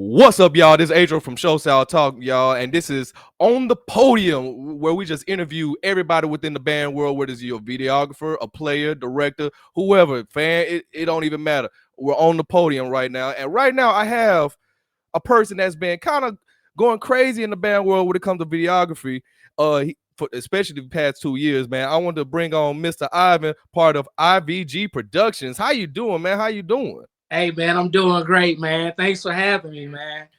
What's up, y'all? This is Adriel from Show South Talk, y'all, and this is On the Podium, where we just interview everybody within the band world, whether it's your videographer, a player, director, whoever, fan, it don't even matter. We're on the podium right now, and right now I have a person that's been kind of going crazy in the band world when it comes to videography, especially the past 2 years, man. I wanted to bring on Mr. Ivan, part of IVG Productions. How you doing, man? How you doing? Hey, man, I'm doing great, man. Thanks for having me, man.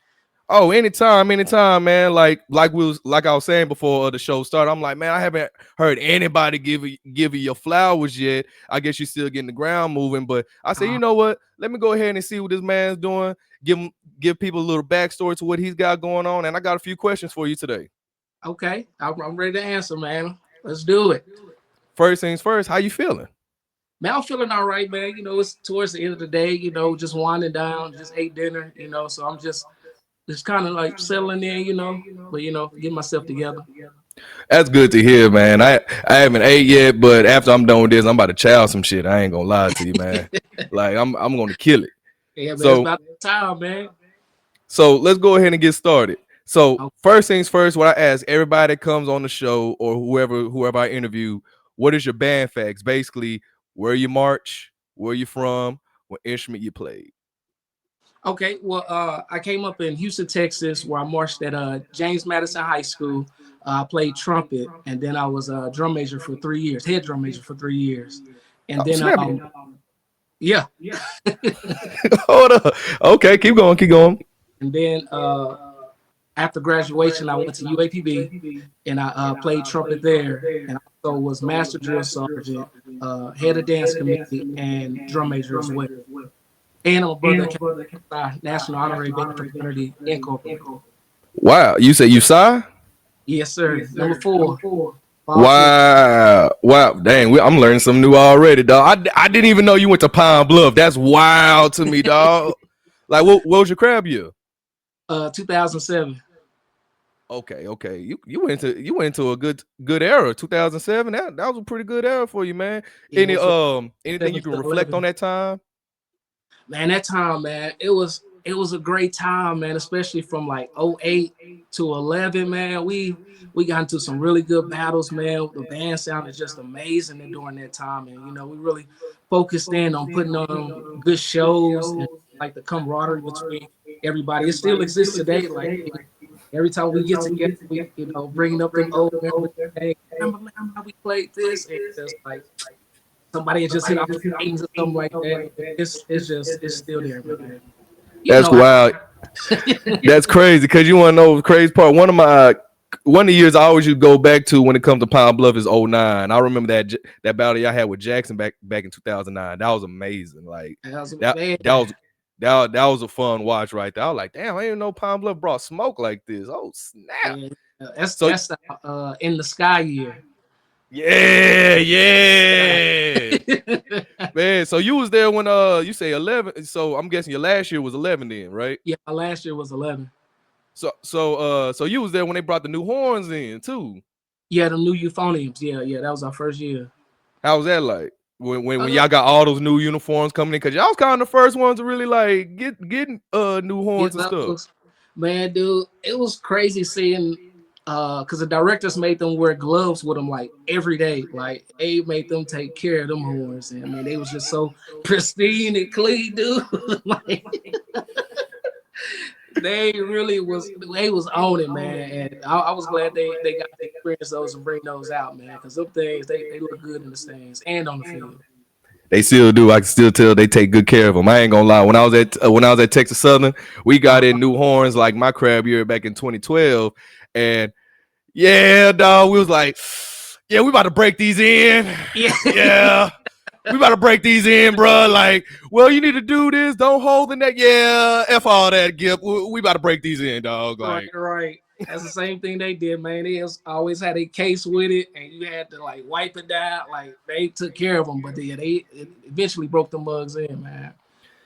Oh, anytime, man. Like I was saying before the show started, I'm like, man, I haven't heard anybody give you your flowers yet. I guess you're still getting the ground moving, but I say, you know what? Let me go ahead and see what this man's doing. Give people a little backstory to what he's got going on, and I got a few questions for you today. Okay, I'm ready to answer, man. Let's do it. First things first, how you feeling? Man, I'm feeling all right, man. You know, it's towards the end of the day, you know, just winding down, just ate dinner, you know, so I'm just kind of like settling in, you know, but, you know, getting myself together. That's good to hear, man. I haven't ate yet, but after I'm done with this, I'm about to chow some shit. I ain't gonna lie to you, man. Like I'm gonna kill it. Yeah, man, it's about time, man. So let's go ahead and get started. So first things first, what I ask everybody that comes on the show or whoever I interview, what is your band facts? Basically, where you march, where you from, what instrument you played. Okay, well, I came up in Houston, Texas, where I marched at James Madison High School. I played trumpet, and then I was a drum major for 3 years, head drum major for 3 years. And then, yeah. Hold up. Okay, keep going. And then after graduation, I went to UAPB, and I played trumpet there. And I also was master drill sergeant, head of dance committee, and drum major as well. And I'm a brother of National Honorary Band Fraternity Incorporated. Wow, you say you saw? Yes, sir. Number 4. Wow. Dang, I'm learning something new already, dog. I didn't even know you went to Pine Bluff. That's wild to me, dog. Like, what was your crab year? 2007. Okay. You went into a good era. 2007. That was a pretty good era for you, man. Yeah, anything you can reflect on that time? Man, that time, man, it was a great time, man, especially from like 08 to 11, man. We got into some really good battles, man. The band sounded just amazing during that time, and you know, we really focused in on putting on good shows and like the camaraderie between everybody. It still exists today. Like every time we get together, we bringing up them old memories. Hey, remember how we played this? And it's like somebody just hit off the things or something like that. It's still there, man. That's wild. That's crazy, because you want to know the crazy part. One of the years I always used to go back to when it comes to Pine Bluff is 09. I remember that battle y'all had with Jackson back in 2009. That was amazing. Like that was a fun watch right there. I was like, damn, I didn't know Pine Bluff brought smoke like this. Oh snap! Yeah, that's in the sky year. Yeah. Man, so you was there when you say 11, so I'm guessing your last year was 11 then, right? Yeah, my last year was 11. So you was there when they brought the new horns in too. Yeah, the new euphoniums. Yeah, that was our first year. How was that like when y'all got all those new uniforms coming in? Because y'all was kind of the first ones to really like getting new horns and stuff. Man, dude, it was crazy seeing because the directors made them wear gloves with them like every day. Like Abe made them take care of them horns, and I mean they was just so pristine and clean, dude. Like, they was on it, man. And I was glad they got to experience those and bring those out, man. Because them things they look good in the stands and on the field. They still do. I can still tell they take good care of them. I ain't gonna lie. When I was at Texas Southern, we got in new horns like my crab year back in 2012, and yeah, dog, we was like, yeah, we about to break these in. Yeah. We about to break these in, bro. Like, well, you need to do this. Don't hold the neck. Yeah, F all that, Gip. We about to break these in, dog. Like, right. That's the same thing they did, man. They always had a case with it, and you had to like wipe it down. Like they took care of them, but they eventually broke the mugs in, man.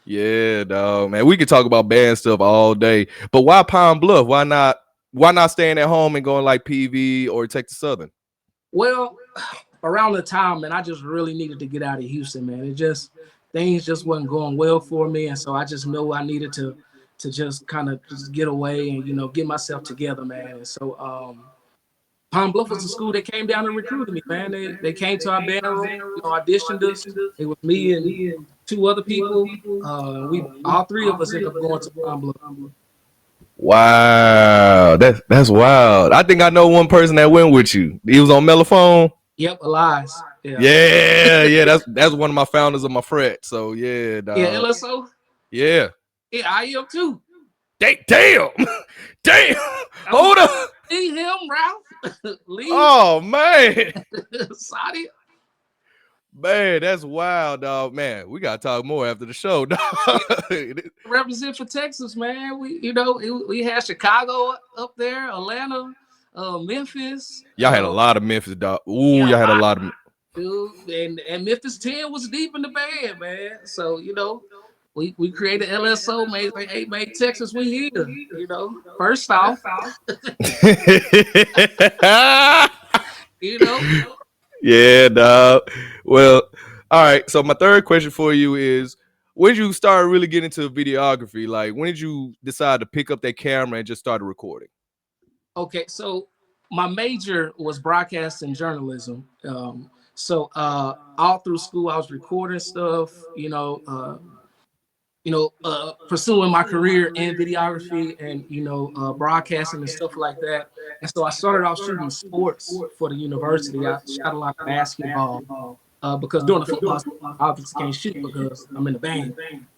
Yeah, dog, man. We could talk about band stuff all day, but why Pine Bluff? Why not? Why not staying at home and going like PV or Texas Southern? Well, around the time, man, I just really needed to get out of Houston, man. It just things just wasn't going well for me, and so I just know I needed to just kind of just get away and get myself together, man. And so Pine Bluff was the school that came down and recruited me, man. They came to our band room, auditioned us. It was me and two other people. We all three of us ended up going to Pine Bluff. Wow, that's wild. I think I know one person that went with you. He was on Mellophone. Yep, Elias. Yeah. That's one of my founders of my frat. So yeah, dog. Yeah, LSO. Yeah. Yeah, I am too. Damn. Hold up. Leave him, Ralph. Leave. Oh man. Saudi. Man, that's wild, dog. Man, we gotta talk more after the show, dog. Represent for Texas, man. We had Chicago up there, Atlanta, Memphis. Y'all had a lot of Memphis, dog. Ooh, y'all had a lot of. Dude, and Memphis 10 was deep in the band, man. So we created LSO, made Texas we here. First off, Yeah, dog. Well, all right. So my third question for you is, when did you start really getting into videography? Like, when did you decide to pick up that camera and just start recording? Okay, so my major was broadcast and journalism. So all through school, I was recording stuff. Pursuing my career in videography and broadcasting and stuff like that. And so I started off shooting sports for the university. I shot a lot of basketball because during the football season, I obviously can't shoot because I'm in the band.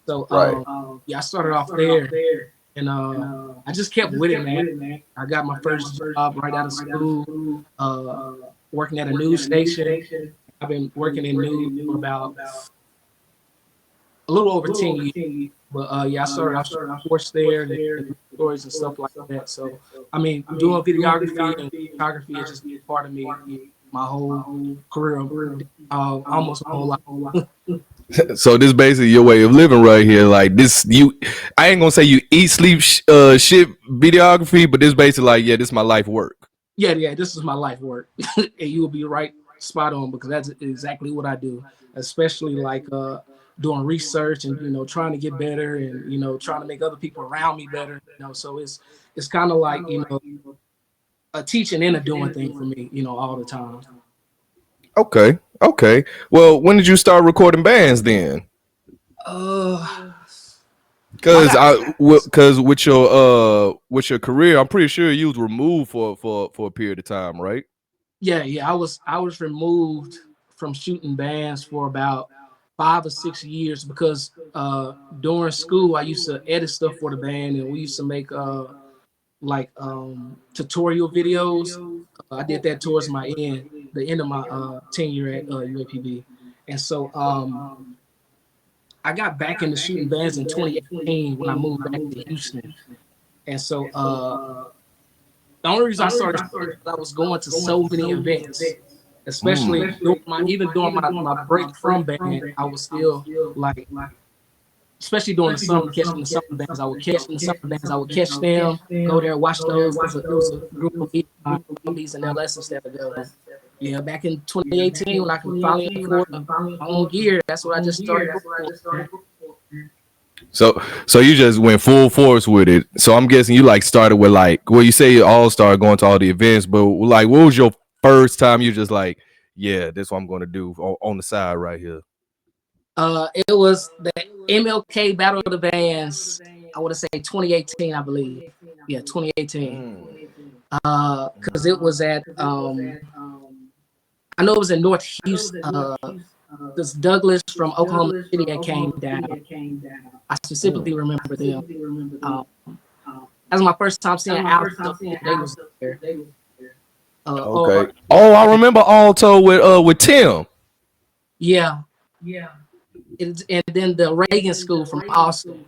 So I started off there, and I just kept with it, man. I got my first job right out of school, working at a news station. I've been working in news for about a little over 10 years, but I started off sports there and stories and stuff like that. So, I mean, doing videography and photography is just part of me, my whole career, almost my whole life. So this basically your way of living right here. Like this, I ain't gonna say you eat, sleep, shit videography, but this basically like, yeah, this is my life work. Yeah, this is my life work, and you will be right spot on because that's exactly what I do, especially like doing research and trying to get better and trying to make other people around me better. So it's kind of like a teaching and a doing thing for me, all the time. Okay. Well, when did you start recording bands then? Because with your career, I'm pretty sure you was removed for a period of time, right? Yeah. I was removed from shooting bands for about 5 or 6 years because during school I used to edit stuff for the band, and we used to make tutorial videos. I did that towards the end of my tenure at UAPB, and so I got back into shooting bands in 2018 when I moved back to Houston, and so the only reason I started is I was going to so many events. Especially during my break from band, I was still like, especially during the summer, catching the summer bands. I would catch them, go there, watch those. It was a group of homies and LSs that would go. Yeah, back in 2018 when I could finally afford my own gear, that's what I just started. So you just went full force with it. So I'm guessing you started with you say you all started going to all the events, but what was your first time you just like, yeah, that's what I'm going to do on the side right here? It was the MLK Battle of the Bands. I would say 2018, I believe. Yeah, 2018. Because it was at I know it was in North Houston. This Douglas from Oklahoma City that came down. I specifically remember them. That was my first time seeing Alto. They was there. Okay. I remember Alto with Tim. Yeah. And then the Reagan School from Austin.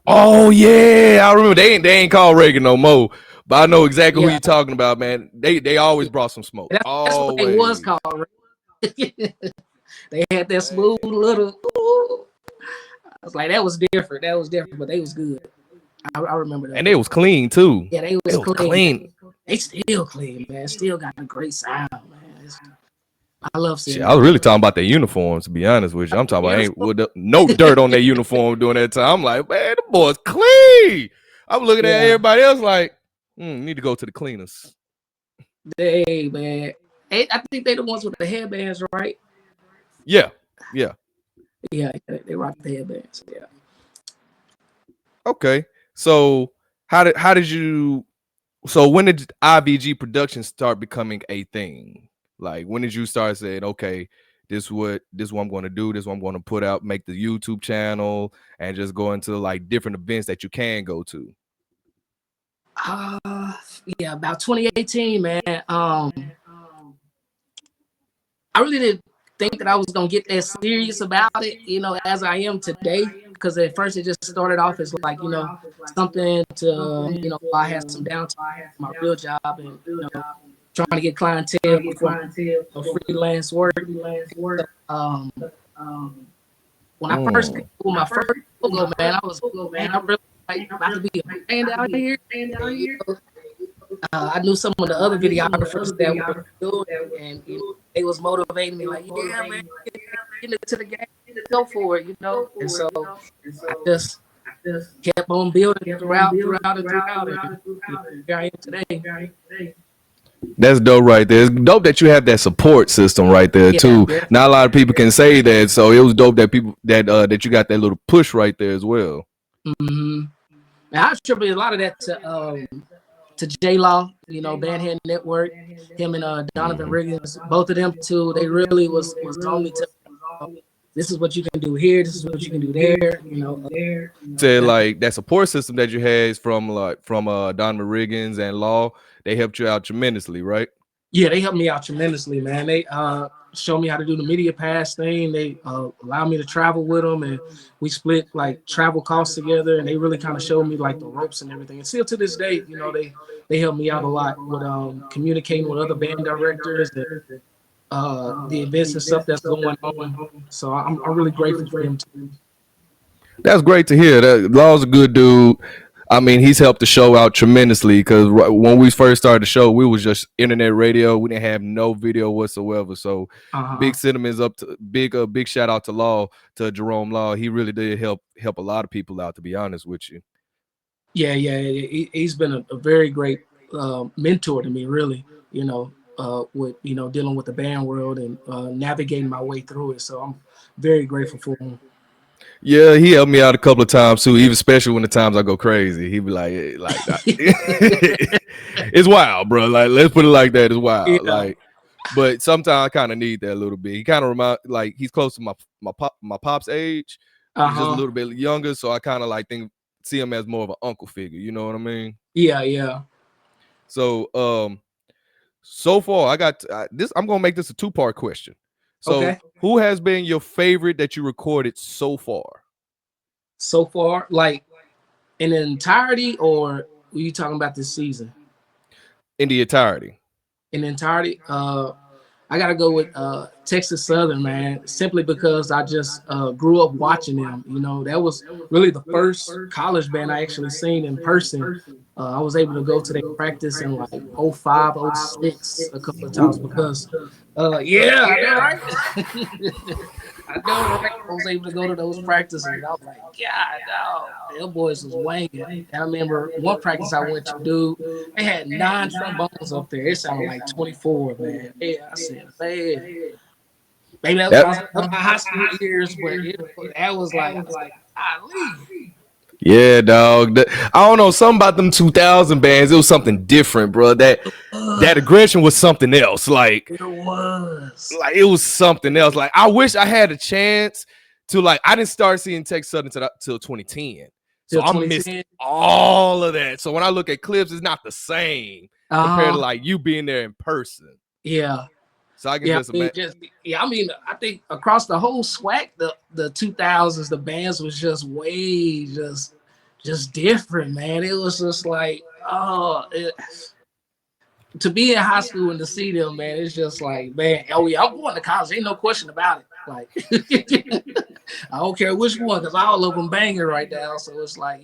Oh yeah, I remember they ain't called Reagan no more. But I know exactly who Yeah, you're talking about, man. They always brought some smoke. that's what they was Always. called. They had that smooth little. Ooh. I was like, that was different. That was different, but they was good. I remember And those. they was clean too. Yeah, they It was was clean. clean. They still clean, man. Still got a great sound, man. I love Shit, seeing I that. was really talking about their uniforms, to be honest with you. I'm talking about ain't Uniform. with no dirt on their uniform during that time. I'm like, man, the boys clean. I'm looking at Yeah, everybody else like, need to go to the cleaners. they man. I think they the ones with the headbands, right? Yeah, yeah. Yeah, they rock the headbands. Yeah. Okay. So how did you so when did IVG Productions start becoming a thing? Like when did you start saying, okay, this what I'm going to do, this what I'm going to put out, make the YouTube channel, and just go into like different events that you can go to? Uh, yeah, about 2018, man. I really didn't think that I was gonna get that serious about it, as I am today. Because at first it just started off as like, something to, I had some downtime from my real job and, trying to get clientele before freelance work. So, when I first came with my first logo, man, I was, man, I really like about to be a brand out here. And, I knew some of the other videographers that were doing it, and they was motivating me like, yeah, man, get into the game, go for it. And so I just kept on building throughout, and here I am today. That's dope right there. It's dope that you have that support system right there Yeah, too. Not a definitely. lot of people can say that, so it was dope that people that you got that little push right there as well. Mm-hmm. And I attribute a lot of that to J Law, Bandhead Network, him and Donovan Mm-hmm. Riggins, both of them two. They really was on me to. This is what you can do here. This is what you can do there. Said like that support system that you had is from Donovan Riggins and Law, they helped you out tremendously, right? Yeah, they helped me out tremendously, man. They showed me how to do the media pass thing. They allowed me to travel with them, and we split like travel costs together. And they really kind of showed me like the ropes and everything. And still to this day, they helped me out a lot with communicating with other band directors and the events and stuff that's going on. So I'm really grateful for them too. That's great to hear. That Law's a good dude. I mean, he's helped the show out tremendously because when we first started the show, we was just internet radio. We didn't have no video whatsoever. So, Uh-huh. big sentiments up to big shout out to Law, to Jerome Law. He really did help a lot of people out. To be honest with you. Yeah, yeah. He's been a very great mentor to me, really, with, dealing with the band world and navigating my way through it. So I'm very grateful for him. Yeah, he helped me out a couple of times too, even especially when the times I go crazy. He be like, it's wild, bro. Like, let's put it like that. It's wild. Yeah. Like, but sometimes I kind of need that a little bit. He kind of remind like he's close to my pop's age. He's just a Uh-huh. little bit younger, so I kind of like see him as more of an uncle figure. You know what I mean? Yeah, yeah. So so far I got this. I'm gonna make this a 2-part question. So Okay. who has been your favorite that you recorded so far? So far, like in entirety, or were you talking about this season? In the entirety. In entirety, I gotta go with Texas Southern, man, simply because I just grew up watching them. That was really the first college band I actually seen in person. I was able to go to their practice in like '05, '06 a couple of times Ooh. because, yeah, I know, right? I know, right? I was able to go to those practices. And I was like, God, no, them boys was wanging. And I remember one practice I went to, dude, they had 9 trombones up there. It sounded like 24, man. Yeah, I said, man, maybe that was That my high school years, but that was like, I was like, golly. yeah, dog. I don't know something about them 2000 bands. It was something different, bro. That aggression was something else. It was. Like it was something else. Like I wish I had a chance to like. I didn't start seeing Tech Southern till 2010, so Till I missed 2010. all of that. So when I look at clips, it's not the same compared to Uh-huh. like you being there in person. Yeah. So I can Yeah, just imagine. I mean, I think across the whole swag, the 2000s, the bands was just way just different, man. It was just like, to be in high school and to see them, man, it's just like, man, oh yeah, I'm going to college. Ain't no question about it. Like, I don't care which one, because all of them banging right now. So it's like,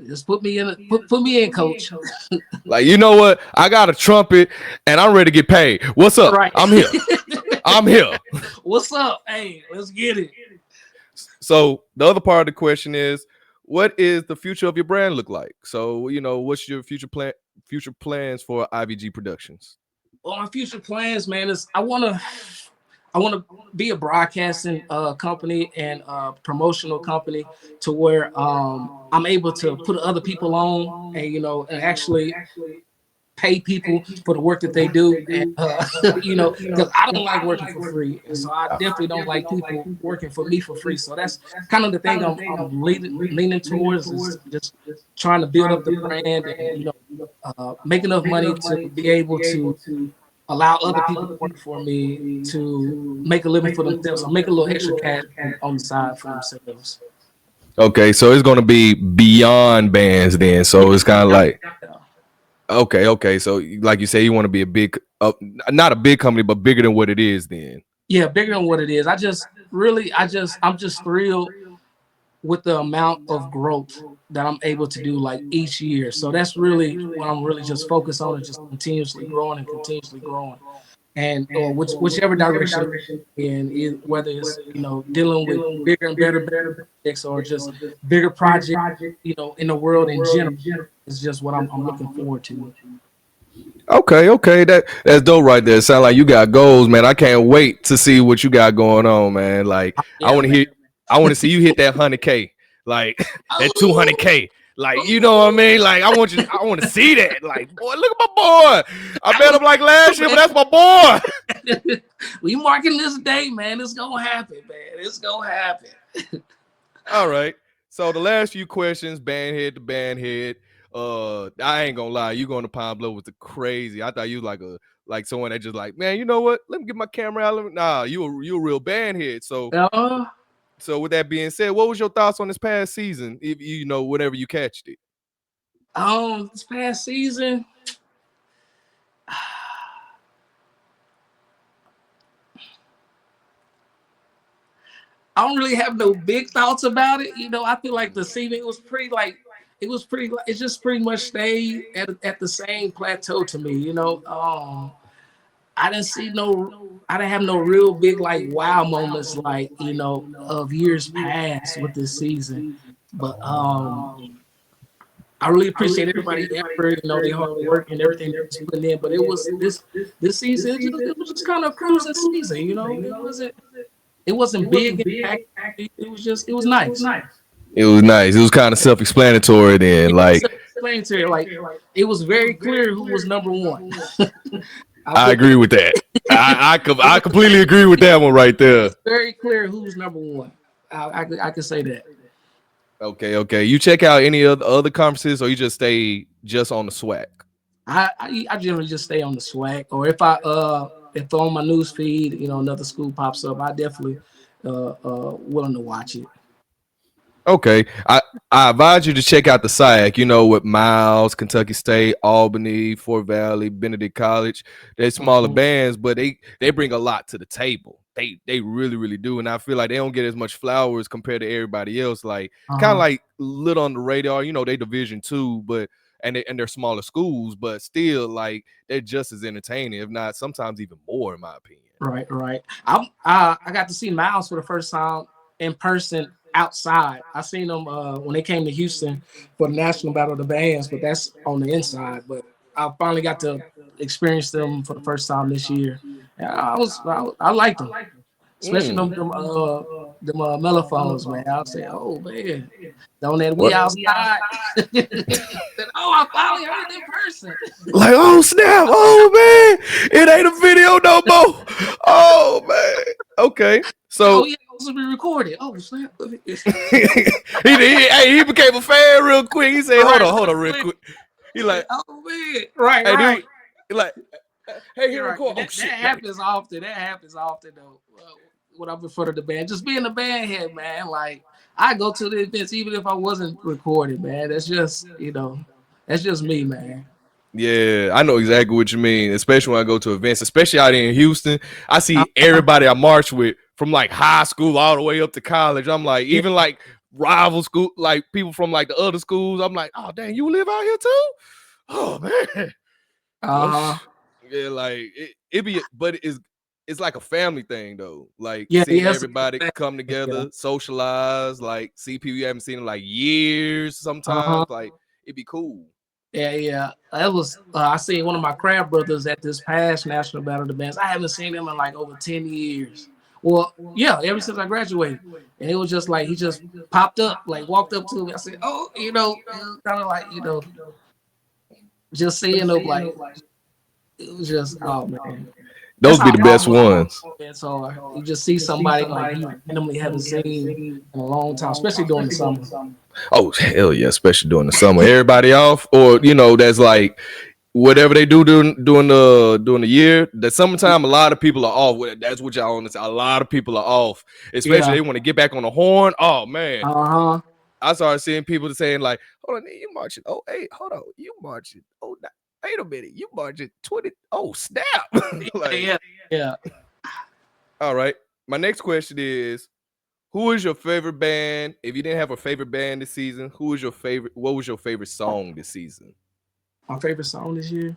just put me in, put me in, coach. Like, you know what? I got a trumpet and I'm ready to get paid. What's up? Right. I'm here. I'm here. What's up? Hey, let's get it. So the other part of the question is, what is the future of your brand look like? So, what's your future plans for IVG Productions? Well, my future plans, man, is I wanna be a broadcasting company and promotional company to where I'm able to put other people on and and actually pay people for the work that they do, and because I don't like working for free, and so I definitely don't like people working for me for free. So that's kind of the thing I'm leaning towards, is just trying to build up the brand and make enough money to be able to allow other people to work for me to make a living for themselves, or make a little extra cash on the side for themselves. Okay, so it's gonna be beyond bands then. So it's kind of like, okay. So like you say, you want to be a big, not a big company, but bigger than what it is then. Yeah, bigger than what it is. I'm just thrilled with the amount of growth that I'm able to do like each year. So that's really what I'm really just focused on, is just continuously growing and continuously growing. And or whichever direction in, whether it's dealing with bigger and better projects, or just bigger projects, in the world in general, is just what I'm looking forward to. Okay, that's dope right there. Sound like you got goals, man. I can't wait to see what you got going on, man. Like, I Yeah, want to man. hear, I want to see you hit that 100K, like that Oh, 200K. Like, you know what I mean? Like, I want to see that. Like, boy, look at my boy. I that met was him like last year, but man. that's my boy. We marking this day, man. It's gonna happen, man. It's gonna happen. All right. So the last few questions, band head to band head. I ain't gonna lie, you going to Pine Bluff was crazy. I thought you like someone that just like, man, you know what? Let me get my camera out. Nah, you a real band head. So Uh, with that being said, what was your thoughts on this past season? If you know whatever you catched it. this past season, I don't really have no big thoughts about it. I feel like the season was pretty like it just pretty much stayed at the same plateau to me. I didn't see no I didn't have no real big like wow moments like, of years past with this season. But I really appreciate everybody effort, their hard work and everything they was putting in. But it was this season, it was just kind of cruising season, it wasn't big impact. It was nice. It was nice. It was kind of self-explanatory then. Yeah, Like, self-explanatory. Like, it was very clear who was number one. I I put agree with that. I completely agree with that one right there. it's very clear who's number one. I could say that. Okay. You check out any of the other conferences, or you just stay just on the SWAC? I generally just stay on the swag, or if on my news feed, another school pops up, I definitely willing to watch it. Okay. I advise you to check out the SIAC, with Miles, Kentucky State, Albany, Fort Valley, Benedict College. They're smaller Mhm. bands, but they bring a lot to the table. They really, really do. And I feel like they don't get as much flowers compared to everybody else. Like, kind of Uh-huh. like little on the radar, they division two, but and they're smaller schools, but still like they're just as entertaining, if not sometimes even more, in my opinion. Right. I got to see Miles for the first time in person outside. I seen them when they came to Houston for the National Battle of the Bands, but that's on the inside. But I finally got to experience them for the first time this year. And I liked them, especially Mm. them mellophones, man. I was saying, oh man, on that we What? outside. Oh, I finally heard it in person. Like, oh snap, oh man, it ain't a video no more. Oh man. Okay. Oh So yeah, it was to be recorded. Oh snap. he became a fan real quick. He said, Right, hold on, real real quick. quick. He like, Oh man, right, hey dude, right. he like, hey, here You're right. record. Oh That shit. Let me. happens often. That happens often though. When I'm in front of the band, just being a band head, man. Like I go to the events even if I wasn't recording, man. That's just that's just me, man. Yeah, I know exactly what you mean, especially when I go to events, especially out in Houston. I Uh, see everybody I march with from like high school all the way up to college. I'm like, yeah. even like rival school, like people from like the other schools. I'm like, oh dang, you live out here too? Oh man. Well, Uh-huh. yeah, like it be, but it's like a family thing though. Like Yeah, seeing yes. everybody come Yeah. together, socialize, like see people you haven't seen in like years. Uh-huh. Sometimes, like it'd be cool. Yeah, yeah. That was I seen one of my crab brothers at this past National Battle of the Bands. I haven't seen him in like over 10 years. Well, yeah, ever since I graduated. And it was just like he just popped up, like walked up to me. I said, oh, it was kind of like, just seeing him like it was just oh man. That's Those be how the best all ones. events are. You just see somebody like you randomly haven't seen in a long time, especially during the summer. Oh hell yeah, especially during the summer. Everybody off, or that's like whatever they do during the year. The summertime, a lot of people are off. That's what y'all want to say. A lot of people are off, especially Yeah. they want to get back on the horn. Oh man, Uh-huh. I started seeing people saying like, "Hold on, you marching? Oh, hey, hold on, you marching? Oh, wait a minute, you marching 20? Oh, snap!" Like, Yeah, yeah. all right. My next question is, who is your favorite band? If you didn't have a favorite band this season, who is your favorite? What was your favorite song this season? My favorite song this year.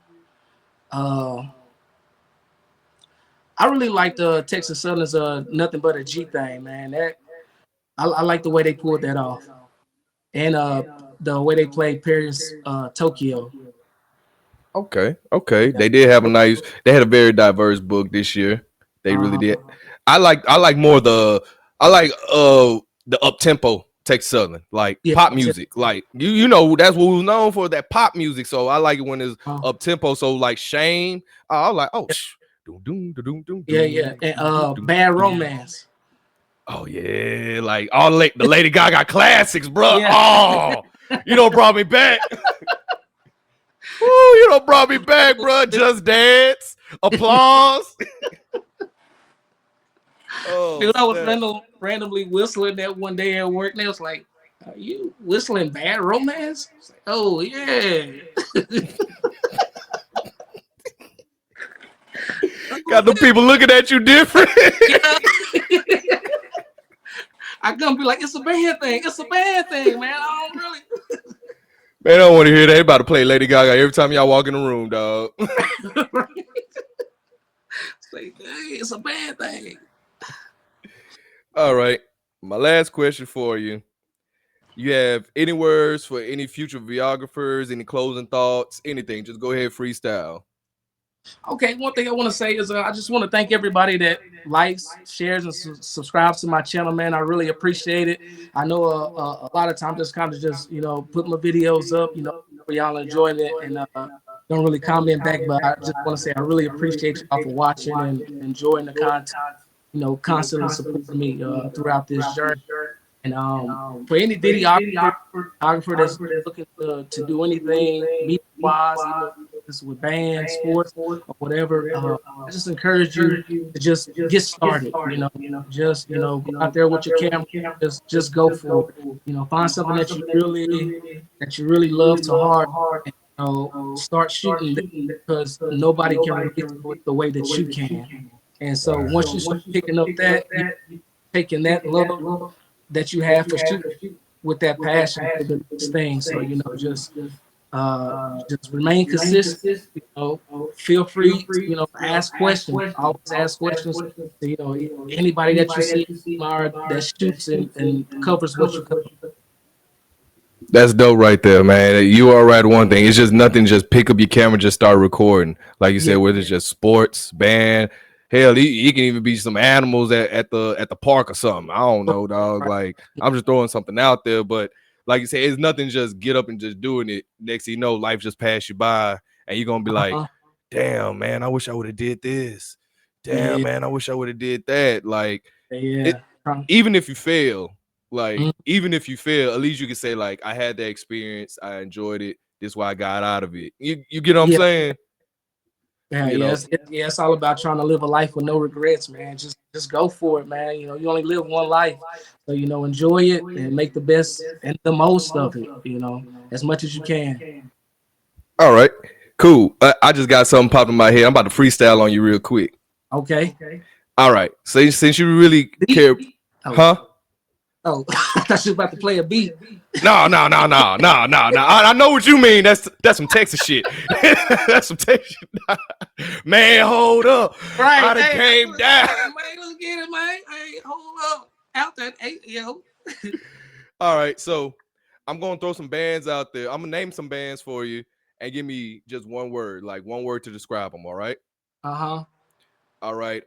Uh I really liked Texas Southern's Nothing But a G thing, man. That I like the way they pulled that off. And the way they played Paris Tokyo. Okay. Yeah. They did have a nice. They had a very diverse book this year. They really Uh-huh. did. I like more I like the up tempo Texas Southern, like Yeah. pop music. Like you know that's what we was known for, that pop music. So I like it when it's Uh, up tempo. So like Shane, I was like, oh doom doom doom doom yeah, doom yeah. doom And doom doom Bad doom. Romance. Oh yeah, like all the Lady Gaga classics, bro. Yeah. Oh, brought me back. Woo, brought me back, bro. Just Dance, Applause. Oh, Dude, I was snap. randomly whistling that one day at work, and they was like, "Are you whistling Bad Romance?" I was like, "Oh yeah." Got the people looking at you different. Yeah. I gonna be like, "It's a bad thing. It's a bad thing, man. I don't really." Man, I don't want to hear that. They about to play Lady Gaga every time y'all walk in the room, dog. Say, hey, it's a bad thing. All right. My last question for you. You have any words for any future videographers, any closing thoughts, anything? Just go ahead, freestyle. Okay, one thing I want to say is I just want to thank everybody that likes, shares, and subscribes to my channel, man. I really appreciate it. I know a lot of times just kind of just put my videos up, for y'all enjoying it, and don't really comment back, but I just want to say I really appreciate y'all for watching and enjoying the content. Constantly supporting me throughout this journey. And for any videographer that's looking to do anything media wise, even if it's with band, sports, or whatever, I just encourage you to just get started. Just go out there with your camera, just go for it. Find something that you really love to heart, and start shooting because nobody can relate to it the way that you can. And so once you start picking up that, you taking that love that you have for shooting with that passion to the next thing. So just remain consistent. Feel free to ask questions. Always ask questions. To, anybody that you see that shoots and covers what you cover. That's dope right there, man. You are right. One thing, it's just nothing. Just pick up your camera, just start recording. Like you Yeah, said, whether it's just sports, band, hell, he can even be some animals at the park or something. I don't know, dog. right. Like I'm just throwing something out there, but like you said, it's nothing. Just get up and just doing it. Next thing you know, life just passed you by, and you're gonna be like, Uh-huh. "Damn, man, I wish I would have did this. Damn, Yeah, man, I wish I would have did that." Like it, yeah. even if you fail, like Mhm. even if you fail, at least you can say like I had that experience, I enjoyed it. This is why I got out of it. You get what I'm Yeah, saying? Yeah, you know. it's all about trying to live a life with no regrets, man. Just go for it, man. You know, you only live one life, so you know, enjoy it and make the best and the most of it. You know, as much as you can. All right, cool. I just got something popped in my head. I'm about to freestyle on you real quick. Okay. All right. So since you really Beat. care, Oh, huh? oh, I thought you was about to play a beat. No. I know what you mean. That's some Texas shit. That's some Texas shit. Man, hold up. Right. I done Hey, came down. let's get it, man. Hey, hold up. Out that eight, yo. All right, so I'm gonna throw some bands out there. I'm gonna name some bands for you and give me just one word, like one word to describe them. All right. Uh-huh. All right.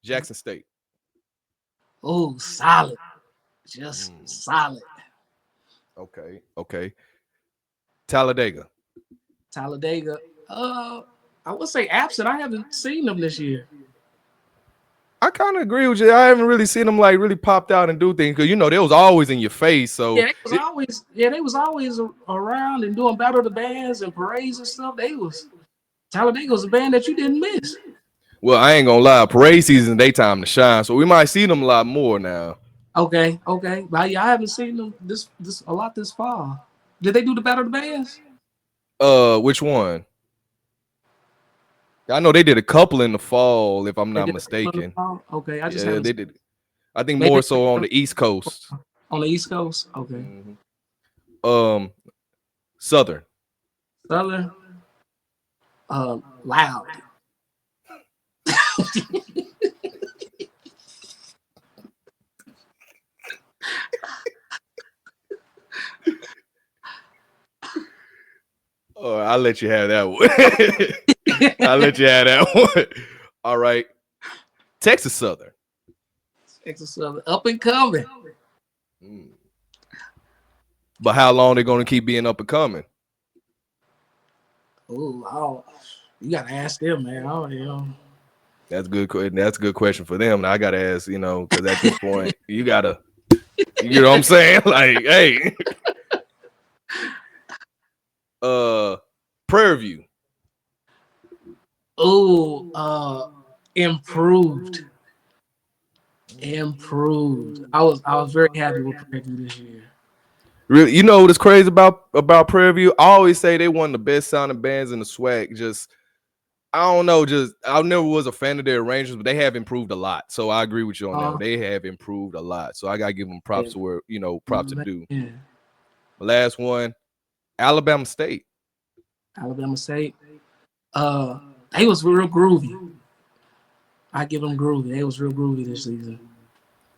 Jackson State. Oh, solid. Just solid. Okay. Okay. Talladega. Talladega. I would say absent. I haven't seen them this year. I kind of agree with you. I haven't really seen them like really popped out and do things because they was always in your face. So They was always around and doing battle of the bands and parades and stuff. Talladega was a band that you didn't miss. well, I ain't gonna lie. Parade season, daytime to shine. So we might see them a lot more now. Okay. But yeah, I haven't seen them this a lot this fall. Did they do the battle of the bands? Which one? I know they did a couple in the fall, if I'm not mistaken. Okay, I just Yeah, haven't. they did. I think Maybe more so on the East Coast. On the East Coast. Okay. Southern. Southern. Loud. Oh, I'll let you have that one. I'll let you have that one. All right. Texas Southern. Texas Southern. Up and coming. But how long they gonna keep being up and coming? Oh, you gotta ask them, man. I don't know. That's good. That's a good question for them. Now I gotta ask, because at this point you gotta, you know what I'm saying? Like, hey, Prairie View. Oh, improved. I was very happy with Prairie View this year. Really, you know what's crazy about Prairie View? I always say they one of the best sounding bands in the swag. Just I don't know. Just I never was a fan of their arrangements, but they have improved a lot. So I agree with you on that. They have improved a lot. So I gotta give them props to where props to do. Yeah. Last one, Alabama State. Alabama State. They was real groovy. I give them groovy. They was real groovy this season.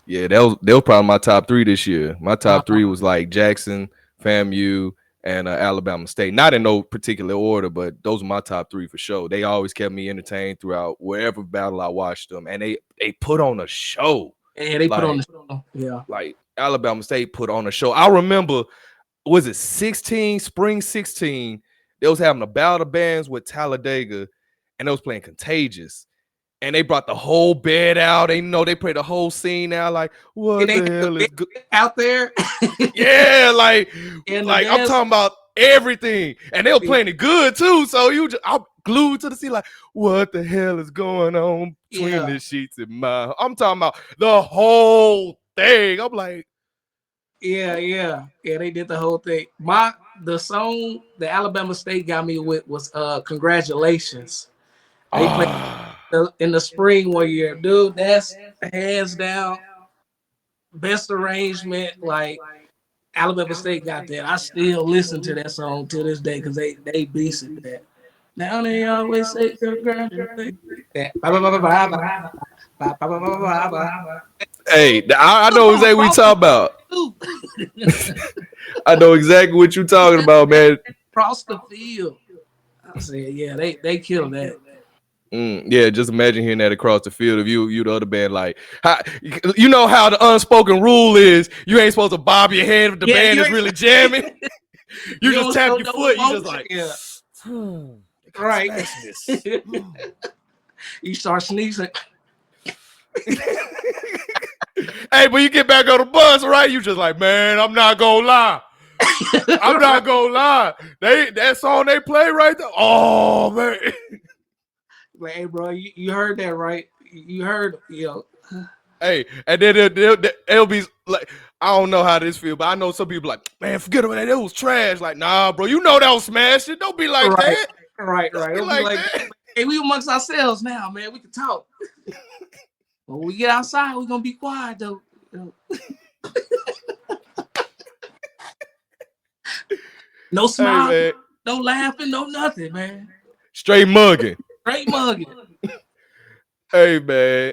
Yeah, they was probably my top three this year. My top three was like Jackson, FAMU, and Alabama State. Not in no particular order, but those are my top three for sure. They always kept me entertained throughout wherever battle I watched them, and they put on a show. Yeah, they put on the show. Yeah, like Alabama State put on a show. I remember, was it spring 16? They was having a battle of bands with Talladega, and they was playing Contagious. And they brought the whole bed out. They they played the whole scene out. Like, what the hell is out there? Yeah, like I'm talking about everything. And they were playing it good too. So I'm glued to the scene, like, what the hell is going on between the sheets and my? I'm talking about the whole thing. I'm like, yeah. They did the whole thing. The song the Alabama State got me with was Congratulations. They played in the spring one year, dude. That's hands down best arrangement. Like Alabama State got that. I still listen to that song to this day because they beasted that. Now they always say congratulations. Hey, I know exactly what you talking about. I know exactly what you're talking about, man. Across the field. I said, yeah, they killed that. Yeah, just imagine hearing that across the field of you the other band. Like, you know how the unspoken rule is, you ain't supposed to bob your head if the band is really jamming. you just tap your foot. You just like, right. You start sneezing. Hey, but you get back on the bus, right? You just like, man, I'm not gonna lie. I'm not gonna lie. That song they play right there. Oh man. Like, hey, bro, you heard that right? You heard, Hey, and then they'll be like, I don't know how this feel, but I know some people like, man, forget about that. It was trash. Like, nah, bro, you know that was smashing. Don't be like right, that. right. Don't be It'll be like like, that. hey, we amongst ourselves now, man. We can talk. But when we get outside, we're gonna be quiet though. No Hey, smiling, man. no laughing, no nothing, man. Straight mugging. Straight mugging. Hey, man.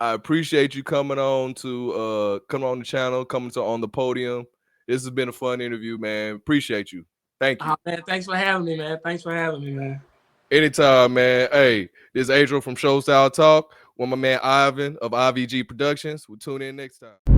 I appreciate you coming on the channel, coming to On the Podium. This has been a fun interview, man. Appreciate you. Thank you. Man, thanks for having me, man. Thanks for having me, man. Anytime, man. Hey, this is Adriel from Show Style Talk with my man Ivan of IVG Productions. We'll tune in next time.